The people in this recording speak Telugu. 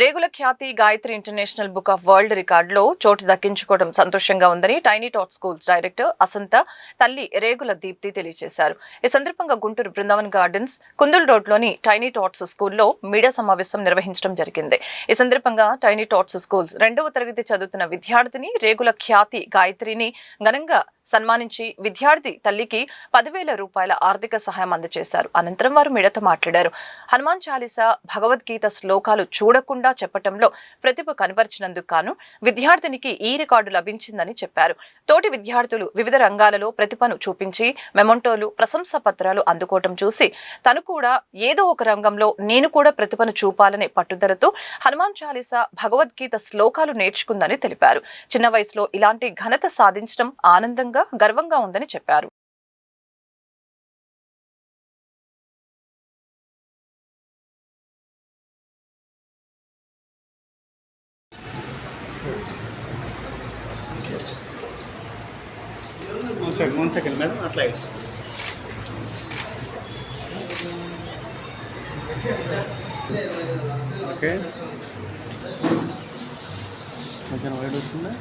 Regula Khyathi Gayathri international book of world రికార్డులో చోటు దక్కించుకోవడం సంతోషంగా ఉందని tiny tot schools director Asantha తల్లి రేగుల దీప్తి తెలియజేశారు. ఈ సందర్భంగా గుంటూరు బృందావన్ గార్డెన్స్ కుందుల్ రోడ్లోని టైనీ టాట్స్ స్కూల్లో మీడియా సమావేశం నిర్వహించడం జరిగింది. ఈ సందర్భంగా టైనీ టాట్స్ స్కూల్స్ 2వ తరగతి చదువుతున్న విద్యార్థిని రేగుల ఖ్యాతి గాయత్రిని ఘనంగా సన్మానించి విద్యార్థి తల్లికి 10,000 రూపాయల ఆర్థిక సహాయం అందజేశారు. అనంతరం వారు మీడియాతో మాట్లాడారు. హనుమాన్ చాలీసా, భగవద్గీత శ్లోకాలు చూడకుండా చెప్పటంలో ప్రతిభ కనబరిచినందుకు గాను విద్యార్థినికి ఈ రికార్డు లభించిందని చెప్పారు. తోటి విద్యార్థులు వివిధ రంగాలలో ప్రతిభను చూపించి మెమొంటోలు, ప్రశంసా పత్రాలు అందుకోవటం చూసి తను కూడా ఏదో ఒక రంగంలో నేను కూడా ప్రతిభను చూపాలనే పట్టుదలతో హనుమాన్ చాలీసా, భగవద్గీత శ్లోకాలు నేర్చుకుందని తెలిపారు. చిన్న వయసులో ఇలాంటి ఘనత సాధించడం ఆనందంగా, గర్వంగా ఉందని చెప్పారు. One second, madam. Apply. Okay. Second word వచ్చిందా?